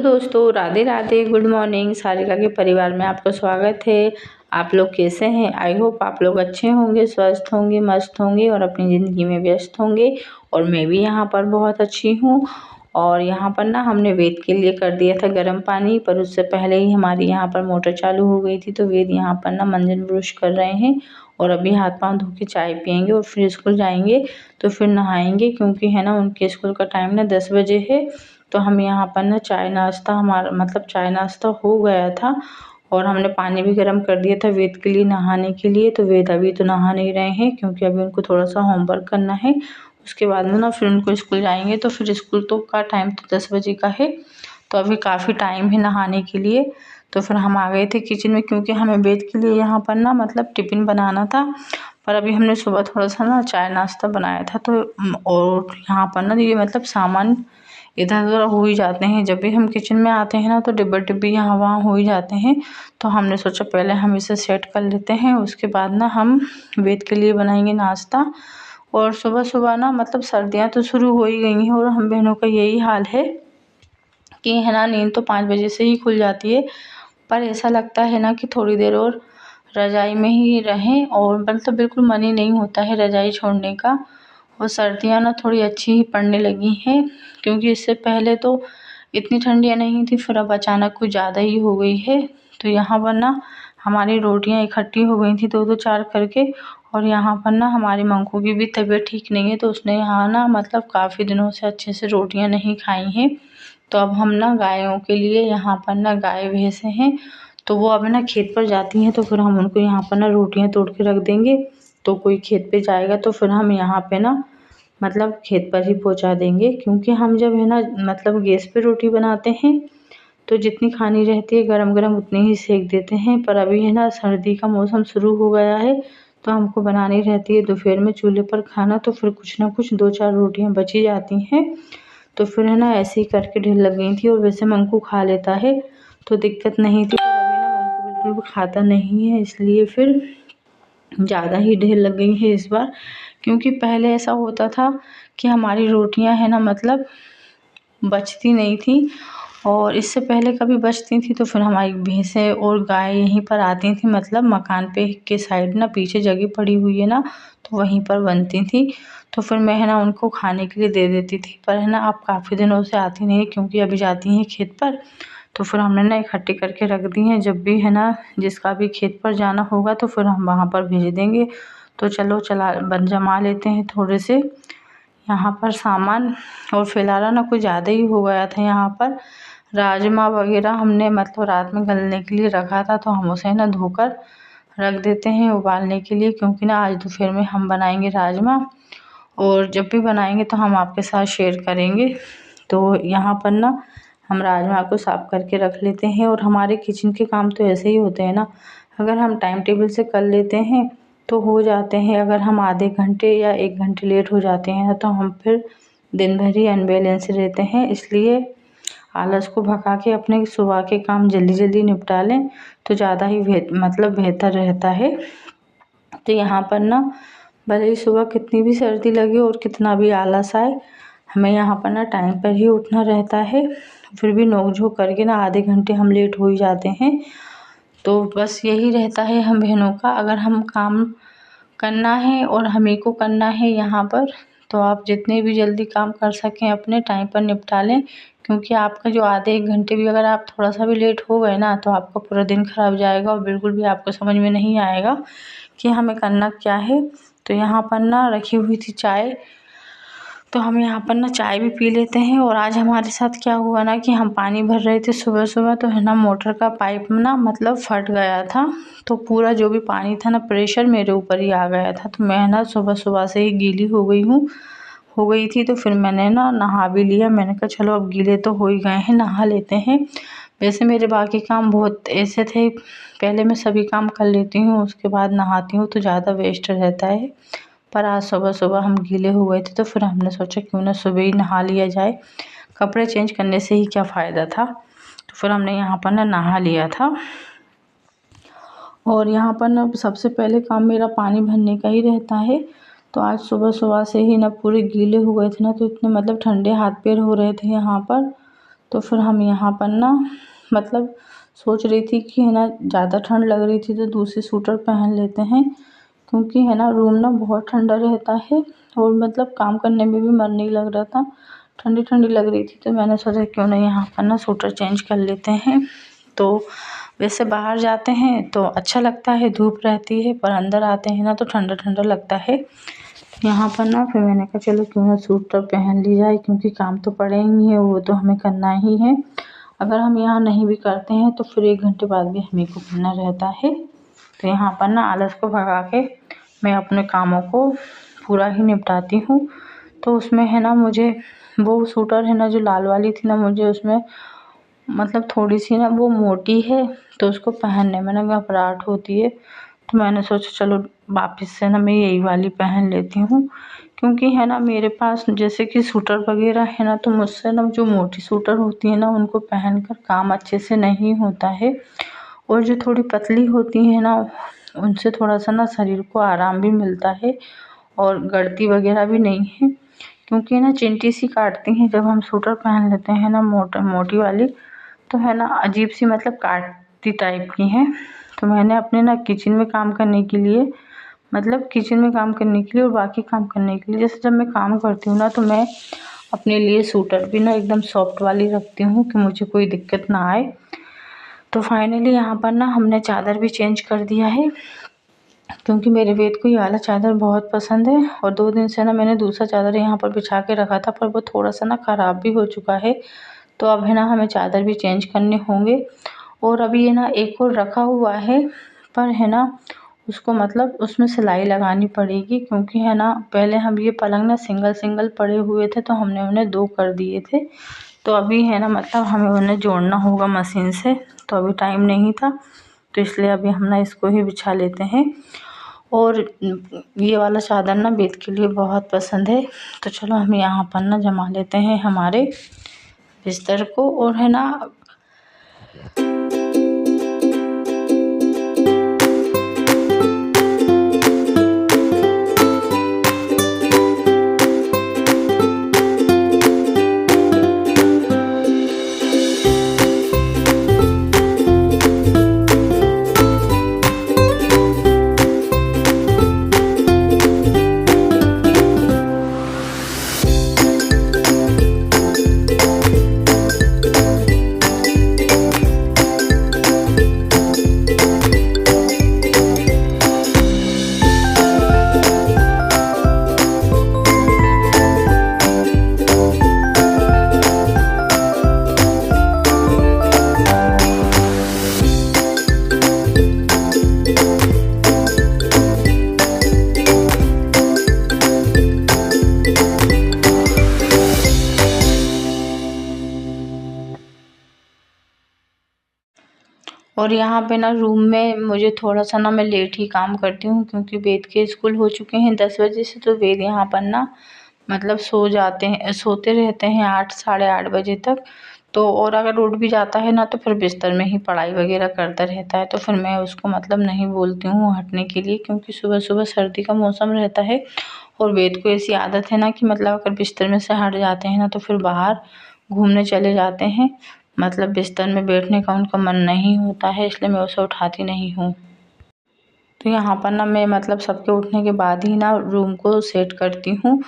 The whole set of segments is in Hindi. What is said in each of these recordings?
दोस्तों, राधे राधे, गुड मॉर्निंग। सारिका के परिवार में आपका स्वागत है। आप लोग कैसे हैं? आई होप आप लोग अच्छे होंगे, स्वस्थ होंगे, मस्त होंगे और अपनी ज़िंदगी में व्यस्त होंगे। और मैं भी यहाँ पर बहुत अच्छी हूँ। और यहाँ पर ना हमने वेद के लिए कर दिया था गर्म पानी, पर उससे पहले ही हमारी यहाँ पर मोटर चालू हो गई थी। तो वेद यहाँ पर ना मंजन ब्रुश कर रहे हैं और अभी हाथ पाँव धो के चाय पियेंगे और फिर स्कूल जाएंगे। तो फिर नहाएंगे, क्योंकि है ना उनके स्कूल का टाइम ना 10 बजे है। तो हम यहाँ पर ना चाय नाश्ता, हमारा मतलब चाय नाश्ता हो गया था और हमने पानी भी गर्म कर दिया था वेद के लिए नहाने के लिए। तो वेद अभी तो नहा नहीं रहे हैं, क्योंकि अभी उनको थोड़ा सा होमवर्क करना है। उसके बाद में ना फिर उनको स्कूल जाएंगे। तो फिर स्कूल तो का टाइम तो 10 बजे का है, तो अभी काफ़ी टाइम है नहाने के लिए। तो फिर हम आ गए थे किचन में, क्योंकि हमें वेद के लिए यहाँ पर ना मतलब टिफ़िन बनाना था। पर अभी हमने सुबह थोड़ा सा ना चाय नाश्ता बनाया था। तो और यहाँ पर ना ये मतलब सामान इधर उधर हो ही जाते हैं। जब भी हम किचन में आते हैं ना तो डिब्बा डिब्बी यहाँ वहाँ हो ही जाते हैं। तो हमने सोचा पहले हम इसे सेट कर लेते हैं, उसके बाद ना हम वेद के लिए बनाएंगे नाश्ता। और सुबह सुबह ना मतलब सर्दियाँ तो शुरू हो ही गई हैं और हम बहनों का यही हाल है कि है ना नींद तो 5 बजे से ही खुल जाती है। पर ऐसा लगता है ना कि थोड़ी देर और रज़ाई में ही रहें, और मतलब बिल्कुल मन ही नहीं होता है रज़ाई छोड़ने का। और सर्दियाँ ना थोड़ी अच्छी ही पड़ने लगी हैं, क्योंकि इससे पहले तो इतनी ठंडियाँ नहीं थी, फिर अब अचानक कुछ ज़्यादा ही हो गई है। तो यहाँ पर ना हमारी रोटियाँ इकट्ठी हो गई थी 2-2 4 करके। और यहाँ पर ना हमारी मंकू की भी तबीयत ठीक नहीं है, तो उसने यहाँ ना मतलब काफ़ी दिनों से अच्छे से रोटियाँ नहीं खाई हैं। तो अब हम ना गायों के लिए यहाँ पर ना गाय भैंसे हैं, तो वो अब ना खेत पर जाती हैं। तो फिर हम उनको यहाँ पर ना रोटियाँ तोड़ के रख देंगे। तो कोई खेत पे जाएगा तो फिर हम यहाँ पे ना मतलब खेत पर ही पहुँचा देंगे, क्योंकि हम जब है ना मतलब गैस पे रोटी बनाते हैं तो जितनी खानी रहती है गरम गरम उतनी ही सेक देते हैं। पर अभी है ना सर्दी का मौसम शुरू हो गया है, तो हमको बनानी रहती है दोपहर में चूल्हे पर खाना। तो फिर कुछ ना कुछ 2-4 रोटियाँ बची जाती हैं। तो फिर है ना ऐसे ही करके ढेर लग गई थी। और वैसे मंकू खा लेता है तो दिक्कत नहीं थी, पर अभी ना मंकू बिल्कुल भी खाता नहीं है, इसलिए फिर ज़्यादा ही ढेर लग गई है इस बार। क्योंकि पहले ऐसा होता था कि हमारी रोटियां है ना मतलब बचती नहीं थी, और इससे पहले कभी बचती थी तो फिर हमारी भैंसें और गाय यहीं पर आती थी, मतलब मकान पे के साइड ना पीछे जगह पड़ी हुई है ना, तो वहीं पर बनती थी। तो फिर मैं है ना उनको खाने के लिए दे देती थी। पर है ना अब काफ़ी दिनों से आती नहीं है, क्योंकि अभी जाती हैं खेत पर। तो फिर हमने ना इकट्ठी करके रख दी हैं, जब भी है ना जिसका भी खेत पर जाना होगा तो फिर हम वहाँ पर भेज देंगे। तो चलो जमा लेते हैं थोड़े से यहाँ पर सामान। और फिलहाल ना कुछ ज़्यादा ही हो गया था यहाँ पर। राजमा वगैरह हमने मतलब रात में गलने के लिए रखा था, तो हम उसे ना धोकर रख देते हैं उबालने के लिए, क्योंकि ना आज दोपहर में हम बनाएंगे राजमा। और जब भी बनाएंगे तो हम आपके साथ शेयर करेंगे। तो यहाँ पर ना हम राजमा को साफ़ करके रख लेते हैं। और हमारे किचन के काम तो ऐसे ही होते हैं ना, अगर हम टाइम टेबल से कर लेते हैं तो हो जाते हैं। अगर हम आधे घंटे या 1 घंटे लेट हो जाते हैं तो हम फिर दिन भर ही अनबैलेंस रहते हैं। इसलिए आलस को भगा के अपने सुबह के काम जल्दी जल्दी निपटा लें तो ज़्यादा ही मतलब बेहतर रहता है। तो यहाँ पर ना भले ही सुबह कितनी भी सर्दी लगे और कितना भी आलस आए, हमें यहाँ पर ना टाइम पर ही उठना रहता है। फिर भी नोक झोंक करके ना आधे घंटे हम लेट हो ही जाते हैं। तो बस यही रहता है हम बहनों का, अगर हम काम करना है और हमें को करना है यहाँ पर, तो आप जितने भी जल्दी काम कर सकें अपने टाइम पर निपटा लें। क्योंकि आपका जो आधे 1 घंटे भी अगर आप थोड़ा सा भी लेट हो गए ना तो आपका पूरा दिन खराब जाएगा और बिल्कुल भी आपको समझ में नहीं आएगा कि हमें करना क्या है। तो यहाँ पर ना रखी हुई थी चाय, तो हम यहाँ पर ना चाय भी पी लेते हैं। और आज हमारे साथ क्या हुआ ना कि हम पानी भर रहे थे सुबह सुबह, तो है ना मोटर का पाइप ना मतलब फट गया था। तो पूरा जो भी पानी था ना प्रेशर मेरे ऊपर ही आ गया था। तो मैं ना सुबह सुबह से ही गीली हो गई थी। तो फिर मैंने ना नहा भी लिया। मैंने कहा चलो अब गीले तो हो ही गए हैं, नहा लेते हैं। वैसे मेरे बाकी काम बहुत ऐसे थे, पहले मैं सभी काम कर लेती हूँ उसके बाद नहाती हूँ, तो ज़्यादा वेस्ट रहता है। पर आज सुबह सुबह हम गीले हो गए थे, तो फिर हमने सोचा क्यों ना सुबह ही नहा लिया जाए, कपड़े चेंज करने से ही क्या फ़ायदा था। तो फिर हमने यहाँ पर ना नहा लिया था। और यहाँ पर ना सबसे पहले काम मेरा पानी भरने का ही रहता है। तो आज सुबह सुबह से ही ना पूरे गीले हो गए थे ना, तो इतने मतलब ठंडे हाथ पैर हो रहे थे यहाँ पर। तो फिर हम यहाँ पर ना मतलब सोच रही थी कि है ना ज़्यादा ठंड लग रही थी तो दूसरी स्वेटर पहन लेते हैं, क्योंकि है ना रूम ना बहुत ठंडा रहता है और मतलब काम करने में भी मन नहीं लग रहा था, ठंडी ठंडी लग रही थी। तो मैंने सोचा क्यों ना यहाँ पर ना स्वेटर चेंज कर लेते हैं। तो वैसे बाहर जाते हैं तो अच्छा लगता है, धूप रहती है, पर अंदर आते हैं ना तो ठंडा ठंडा लगता है। यहाँ पर ना फिर मैंने कहा चलो क्यों ना स्वेटर पहन ली जाए, क्योंकि काम तो पड़े ही है, वो तो हमें करना ही है। अगर हम यहाँ नहीं भी करते हैं तो फिर 1 घंटे बाद भी हमें को करना रहता है। तो यहाँ पर ना आलस को भगा के मैं अपने कामों को पूरा ही निपटाती हूँ। तो उसमें है ना मुझे वो स्वेटर है ना जो लाल वाली थी ना, मुझे उसमें मतलब थोड़ी सी ना वो मोटी है, तो उसको पहनने में ना घबराहट होती है। तो मैंने सोचा चलो वापस से ना मैं यही वाली पहन लेती हूँ, क्योंकि है ना मेरे पास जैसे कि स्वेटर वगैरह है ना, तो मुझसे ना जो मोटी स्वेटर होती है ना उनको पहनकर काम अच्छे से नहीं होता है। और जो थोड़ी पतली होती है ना उनसे थोड़ा सा ना शरीर को आराम भी मिलता है और गड़ती वगैरह भी नहीं है, क्योंकि ना चिंटी सी काटती हैं जब हम स्वेटर पहन लेते हैं ना मोटी वाली, तो है ना अजीब सी मतलब काटती टाइप की हैं। तो मैंने अपने ना किचन में काम करने के लिए मतलब किचन में काम करने के लिए और बाकी काम करने के लिए, जैसे जब मैं काम करती हूँ ना तो मैं अपने लिए स्वेटर भी ना एकदम सॉफ्ट वाली रखती हूँ कि मुझे कोई दिक्कत ना आए। तो फाइनली यहाँ पर ना हमने चादर भी चेंज कर दिया है, क्योंकि मेरे वेद को ये वाला चादर बहुत पसंद है। और 2 दिन से ना मैंने दूसरा चादर यहाँ पर बिछा के रखा था, पर वो थोड़ा सा ना ख़राब भी हो चुका है। तो अब है ना हमें चादर भी चेंज करने होंगे। और अभी ये ना एक और रखा हुआ है, पर है ना उसको मतलब उसमें सिलाई लगानी पड़ेगी, क्योंकि है ना पहले हम ये पलंग ना सिंगल सिंगल पड़े हुए थे तो हमने उन्हें 2 कर दिए थे। तो अभी है ना मतलब हमें उन्हें जोड़ना होगा मशीन से, तो अभी टाइम नहीं था, तो इसलिए अभी हम ना इसको ही बिछा लेते हैं। और ये वाला चादर ना बेद के लिए बहुत पसंद है। तो चलो हम यहाँ पर ना जमा लेते हैं हमारे बिस्तर को। और है ना और यहाँ पे ना रूम में मुझे थोड़ा सा ना मैं लेट ही काम करती हूँ, क्योंकि वेद के स्कूल हो चुके हैं 10 बजे से। तो वेद यहाँ पर ना मतलब सो जाते हैं, सोते रहते हैं 8 साढ़े 8 बजे तक। तो और अगर उठ भी जाता है ना तो फिर बिस्तर में ही पढ़ाई वगैरह करता रहता है। तो फिर मैं उसको मतलब नहीं बोलती हूँ हटने के लिए, क्योंकि सुबह सुबह सर्दी का मौसम रहता है और वेद को ऐसी आदत है ना कि मतलब अगर बिस्तर में से हट जाते हैं ना तो फिर बाहर घूमने चले जाते हैं, मतलब बिस्तर में बैठने का उनका मन नहीं होता है, इसलिए मैं उसे उठाती नहीं हूँ। तो यहाँ पर ना मैं मतलब सबके उठने के बाद ही ना रूम को सेट करती हूँ।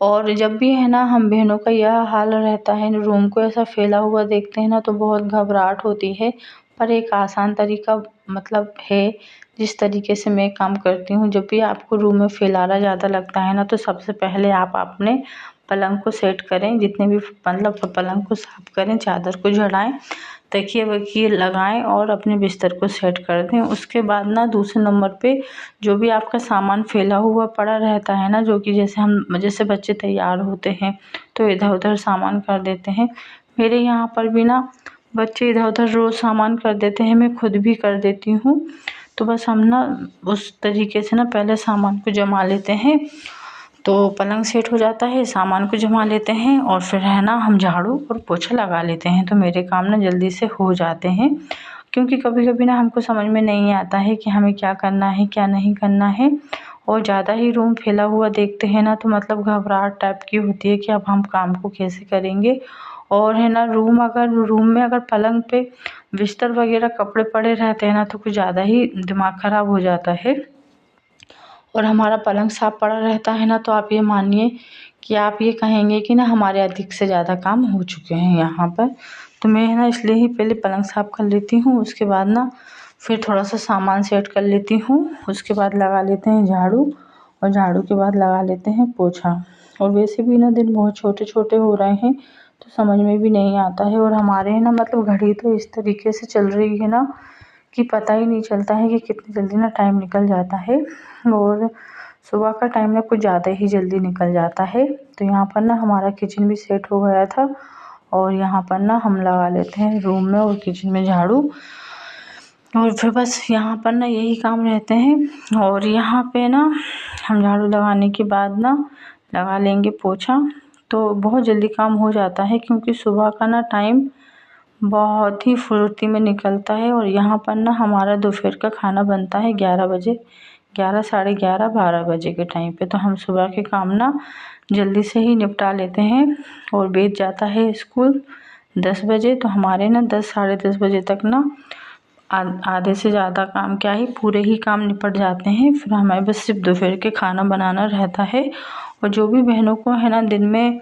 और जब भी है ना हम बहनों का यह हाल रहता है, रूम को ऐसा फैला हुआ देखते हैं ना तो बहुत घबराहट होती है। पर एक आसान तरीका मतलब है जिस तरीके से मैं काम करती हूँ। जब भी आपको रूम में फैलाना ज़्यादा लगता है ना तो सबसे पहले आप अपने पलंग को सेट करें, जितने भी मतलब पलंग को साफ़ करें, चादर को झड़ाएं, तकिए वकिए लगाएं और अपने बिस्तर को सेट कर दें। उसके बाद ना दूसरे नंबर पे जो भी आपका सामान फैला हुआ पड़ा रहता है ना, जो कि जैसे बच्चे तैयार होते हैं तो इधर उधर सामान कर देते हैं। मेरे यहाँ पर भी ना बच्चे इधर उधर रोज़ सामान कर देते हैं, मैं खुद भी कर देती हूँ। तो बस हम ना उस तरीके से ना पहले सामान को जमा लेते हैं, तो पलंग सेट हो जाता है, सामान को जमा लेते हैं और फिर है ना हम झाड़ू और पोछा लगा लेते हैं। तो मेरे काम ना जल्दी से हो जाते हैं, क्योंकि कभी कभी ना हमको समझ में नहीं आता है कि हमें क्या करना है क्या नहीं करना है। और ज़्यादा ही रूम फैला हुआ देखते हैं ना तो मतलब घबराहट टाइप की होती है कि अब हम काम को कैसे करेंगे और है ना रूम में अगर पलंग पे बिस्तर वगैरह कपड़े पड़े रहते हैं ना तो कुछ ज़्यादा ही दिमाग ख़राब हो जाता है। और हमारा पलंग साफ़ पड़ा रहता है ना तो आप ये मानिए कि आप ये कहेंगे कि ना हमारे अधिक से ज़्यादा काम हो चुके हैं यहाँ पर। तो मैं है ना इसलिए ही पहले पलंग साफ़ कर लेती हूँ, उसके बाद ना फिर थोड़ा सा सामान सेट कर लेती हूँ, उसके बाद लगा लेते हैं झाड़ू, और झाड़ू के बाद लगा लेते हैं पोछा। और वैसे भी ना दिन बहुत छोटे छोटे हो रहे हैं तो समझ में भी नहीं आता है। और हमारे है ना मतलब घड़ी तो इस तरीके से चल रही है ना कि पता ही नहीं चलता है कि कितनी जल्दी ना टाइम निकल जाता है। और सुबह का टाइम ना कुछ ज़्यादा ही जल्दी निकल जाता है। तो यहाँ पर ना हमारा किचन भी सेट हो गया था, और यहाँ पर ना हम लगा लेते हैं रूम में और किचन में झाड़ू, और फिर बस यहाँ पर ना यही काम रहते हैं। और यहाँ पे ना हम झाड़ू लगाने के बाद ना लगा लेंगे पोछा, तो बहुत जल्दी काम हो जाता है क्योंकि सुबह का ना टाइम बहुत ही फुर्ती में निकलता है। और यहाँ पर ना हमारा दोपहर का खाना बनता है 11 बजे, 11 साढ़े 11 12 बजे के टाइम पे। तो हम सुबह के काम ना जल्दी से ही निपटा लेते हैं। और बेच जाता है स्कूल 10 बजे, तो हमारे ना 10 साढ़े 10 बजे तक ना आधे से ज़्यादा काम क्या ही पूरे ही काम निपट जाते हैं। फिर हमें बस सिर्फ दोपहर के खाना बनाना रहता है। और जो भी बहनों को है ना दिन में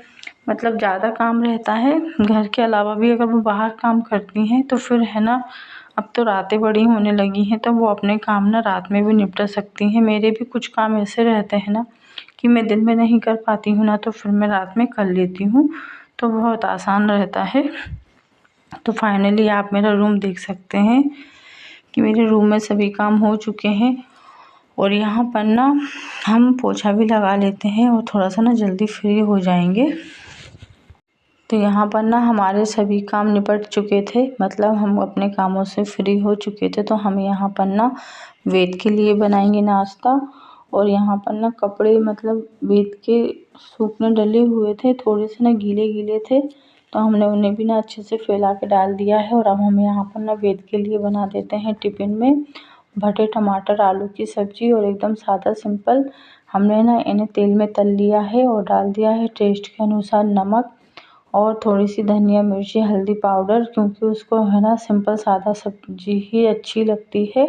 मतलब ज़्यादा काम रहता है घर के अलावा भी, अगर वो बाहर काम करती हैं तो फिर है ना अब तो रातें बड़ी होने लगी हैं तो वो अपने काम ना रात में भी निपटा सकती हैं। मेरे भी कुछ काम ऐसे रहते हैं ना कि मैं दिन में नहीं कर पाती हूँ ना, तो फिर मैं रात में कर लेती हूँ, तो बहुत आसान रहता है। तो फाइनली आप मेरा रूम देख सकते हैं कि मेरे रूम में सभी काम हो चुके हैं। और यहाँ पर ना हम पोछा भी लगा लेते हैं और थोड़ा सा ना जल्दी फ्री हो जाएंगे। तो यहाँ पर ना हमारे सभी काम निपट चुके थे, मतलब हम अपने कामों से फ्री हो चुके थे। तो हम यहाँ पर ना वेद के लिए बनाएंगे नाश्ता। और यहाँ पर ना कपड़े मतलब वेद के सूखने डले हुए थे, थोड़े से ना गीले गीले थे, तो हमने उन्हें भी ना अच्छे से फैला के डाल दिया है। और अब हम यहाँ पर ना वेद के लिए बना देते हैं टिफ़िन में भटे टमाटर आलू की सब्ज़ी, और एकदम सादा सिंपल। हमने ना इन्हें तेल में तल लिया है और डाल दिया है टेस्ट के अनुसार नमक और थोड़ी सी धनिया मिर्ची हल्दी पाउडर, क्योंकि उसको है ना सिंपल सादा सब्जी ही अच्छी लगती है।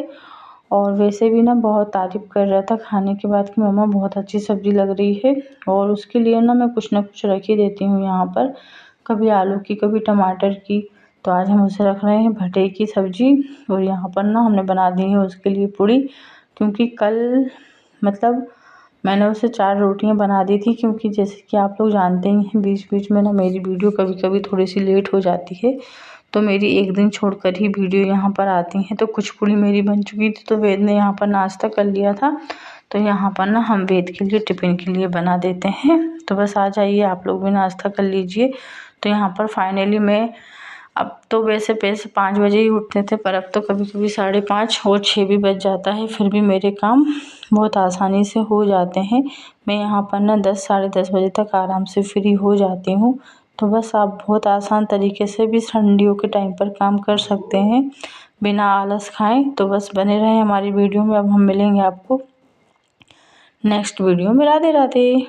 और वैसे भी ना बहुत तारीफ़ कर रहा था खाने के बाद कि मम्मा बहुत अच्छी सब्ज़ी लग रही है। और उसके लिए ना मैं कुछ ना कुछ रख ही देती हूँ यहाँ पर, कभी आलू की कभी टमाटर की। तो आज हम उसे रख रहे हैं भटे की सब्ज़ी। और यहाँ पर ना हमने बना दी है उसके लिए पूड़ी, क्योंकि कल मतलब मैंने उसे 4 रोटियां बना दी थी, क्योंकि जैसे कि आप लोग जानते ही हैं बीच बीच में ना मेरी वीडियो कभी कभी थोड़ी सी लेट हो जाती है, तो मेरी एक दिन छोड़कर ही वीडियो यहाँ पर आती हैं। तो कुछ पूड़ी मेरी बन चुकी थी तो वेद ने यहाँ पर नाश्ता कर लिया था, तो यहाँ पर ना हम वेद के लिए टिफ़िन के लिए बना देते हैं। तो बस आ जाइए आप लोग भी नाश्ता कर लीजिए। तो यहाँ पर फाइनली मैं अब तो वैसे 5 बजे ही उठते थे, पर अब तो कभी कभी 5:30 और 6 भी बज जाता है, फिर भी मेरे काम बहुत आसानी से हो जाते हैं। मैं यहाँ पर ना 10 साढ़े 10 बजे तक आराम से फ्री हो जाती हूँ। तो बस आप बहुत आसान तरीके से भी ठंडियों के टाइम पर काम कर सकते हैं बिना आलस खाएं। तो बस बने रहें हमारी वीडियो में। अब हम मिलेंगे आपको नेक्स्ट वीडियो में। राधे राधे।